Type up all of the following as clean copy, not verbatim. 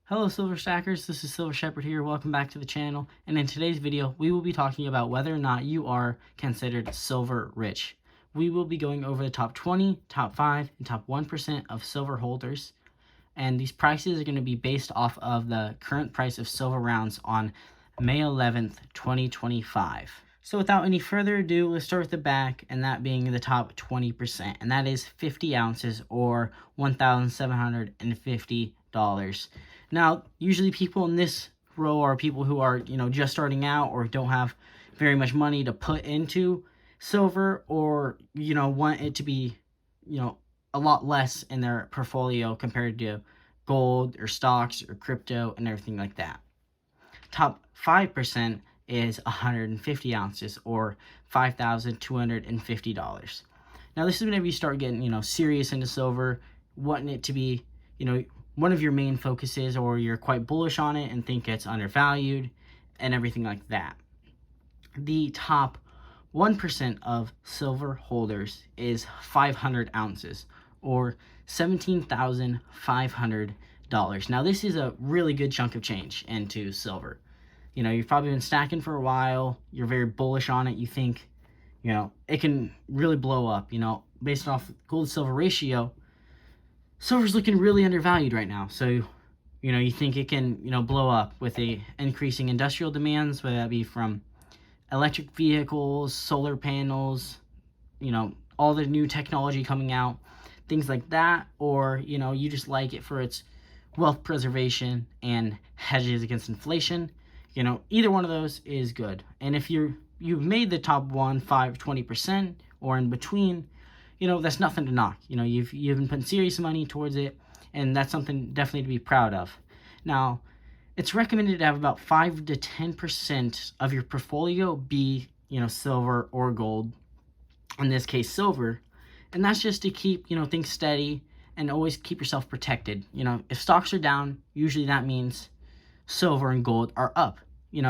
Hello Silver Stackers, this is Silver Shepherd here. Welcome back to the channel, and in today's video we will be talking about whether or not you are considered silver rich. We will be going over the top 20, top 5, and top 1% of silver holders, and these prices are going to be based off of the current price of silver rounds on May 11th, 2025. So without any further ado, let's start with the back, and that being the top 20%, and that is 50 ounces or $1,750. Now, usually people in this row are people who are, just starting out or don't have very much money to put into silver, or, want it to be, a lot less in their portfolio compared to gold or stocks or crypto and everything like that. Top 5% is 150 ounces or $5,250. Now, this is whenever you start getting, serious into silver, wanting it to be, one of your main focuses, or you're quite bullish on it and think it's undervalued and everything like that. The top 1% of silver holders is 500 ounces or $17,500. Now, this is a really good chunk of change into silver. You've probably been stacking for a while. You're very bullish on it. You think, it can really blow up. Based off gold to silver ratio, silver's looking really undervalued right now. So, you think it can, blow up with the increasing industrial demands, whether that be from electric vehicles, solar panels, all the new technology coming out, things like that, or, you just like it for its wealth preservation and hedges against inflation. Either one of those is good. And if you've made the top 1, 5, 20%, or in between, that's nothing to knock. You've been putting serious money towards it, and that's something definitely to be proud of. Now, it's recommended to have about 5 to 10% of your portfolio be, silver or gold. In this case, silver. And that's just to keep, things steady and always keep yourself protected. If stocks are down, usually that means silver and gold are up.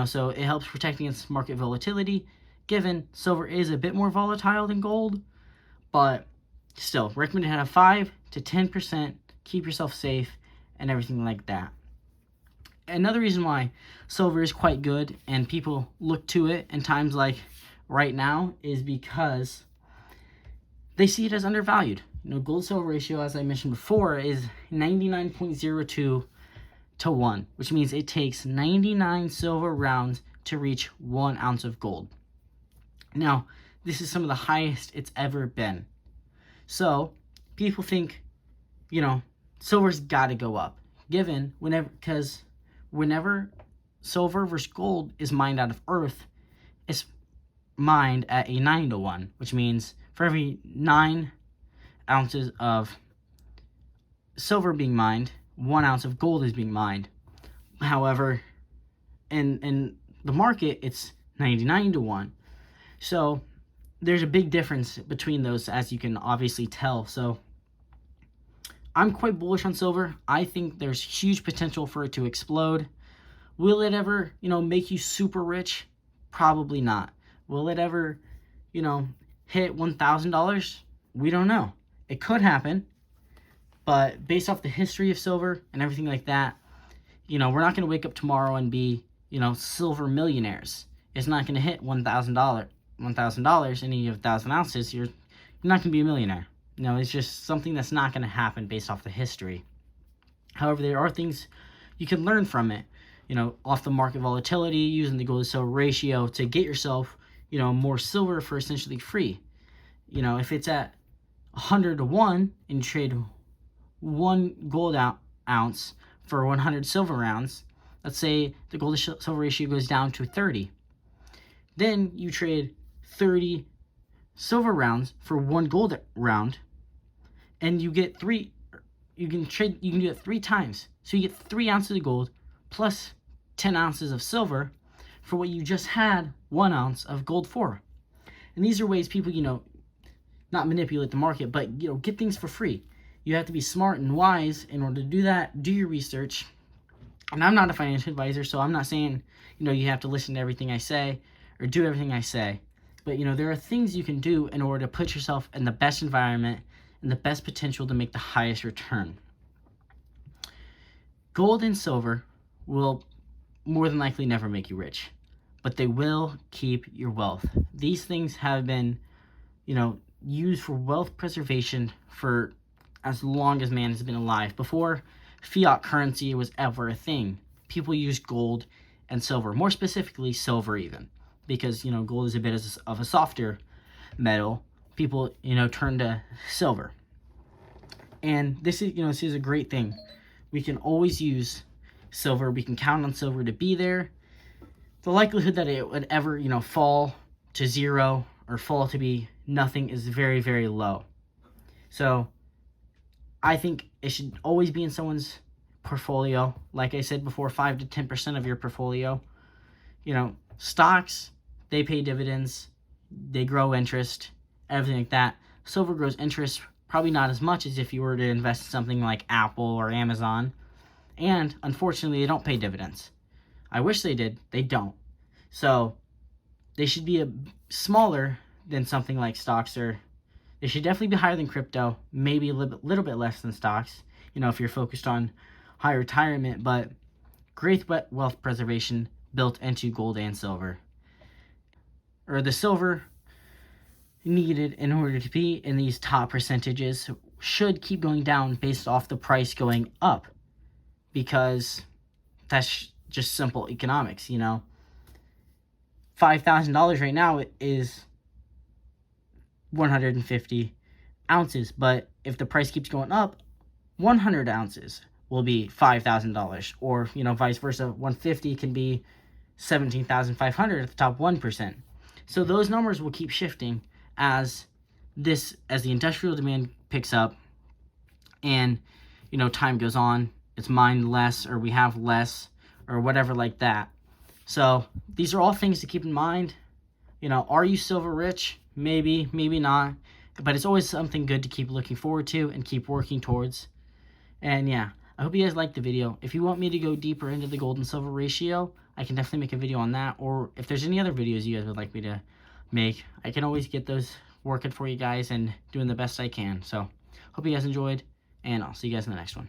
So it helps protect against market volatility, given silver is a bit more volatile than gold. But still, recommended to have 5 to 10%, keep yourself safe, and everything like that. Another reason why silver is quite good and people look to it in times like right now is because they see it as undervalued. Gold-silver ratio, as I mentioned before, is 99.02 to 1, which means it takes 99 silver rounds to reach 1 ounce of gold. Now, this is some of the highest it's ever been. So, people think, silver's got to go up, because whenever silver versus gold is mined out of earth, it's mined at a 9 to 1, which means for every 9 ounces of silver being mined, 1 ounce of gold is being mined. However, in the market, it's 99 to 1. So there's a big difference between those, as you can obviously tell. So I'm quite bullish on silver. I think there's huge potential for it to explode. Will it ever, make you super rich? Probably not. Will it ever, hit $1,000? We don't know. It could happen. But based off the history of silver and everything like that, we're not going to wake up tomorrow and be, silver millionaires. It's not going to hit $1,000, any of 1,000 ounces. You're not going to be a millionaire. It's just something that's not going to happen based off the history. However, there are things you can learn from it, off the market volatility, using the gold to silver ratio to get yourself, more silver for essentially free. If it's at 100 to 1 and you trade 1 gold ounce for 100 silver rounds, let's say the gold to silver ratio goes down to 30. Then you trade 30 silver rounds for 1 gold round, and you get 3. You can do it 3 times. So you get 3 ounces of gold plus 10 ounces of silver for what you just had 1 ounce of gold for. And these are ways people, not manipulate the market, but, get things for free. You have to be smart and wise in order to do that. Do your research. And I'm not a financial advisor, so I'm not saying, you have to listen to everything I say or do everything I say. But, there are things you can do in order to put yourself in the best environment and the best potential to make the highest return. Gold and silver will more than likely never make you rich, but they will keep your wealth. These things have been, used for wealth preservation for as long as man has been alive. Before fiat currency was ever a thing, people used gold and silver, more specifically silver even, because, gold is a bit of a softer metal. People, turn to silver. And this is a great thing. We can always use silver. We can count on silver to be there. The likelihood that it would ever, fall to zero or fall to be nothing is very, very low. So I think it should always be in someone's portfolio. Like I said before, 5 to 10% of your portfolio. Stocks, they pay dividends, they grow interest, everything like that. Silver grows interest, probably not as much as if you were to invest in something like Apple or Amazon. And unfortunately, they don't pay dividends. I wish they did. They don't. So they should be smaller than something like stocks, or they should definitely be higher than crypto, maybe a little bit less than stocks, if you're focused on high retirement, but great wealth preservation built into gold and silver. Or the silver needed in order to be in these top percentages should keep going down based off the price going up, because that's just simple economics. $5,000 right now is 150 ounces, but if the price keeps going up, 100 ounces will be $5,000, or vice versa. 150 can be 17,500 at the top 1%. So those numbers will keep shifting as the industrial demand picks up, and time goes on. It's mined less, or we have less, or whatever like that. So these are all things to keep in mind. Are you silver rich? Maybe, maybe not. But it's always something good to keep looking forward to and keep working towards. And yeah, I hope you guys liked the video. If you want me to go deeper into the gold and silver ratio, I can definitely make a video on that. Or if there's any other videos you guys would like me to make, I can always get those working for you guys and doing the best I can. So hope you guys enjoyed, and I'll see you guys in the next one.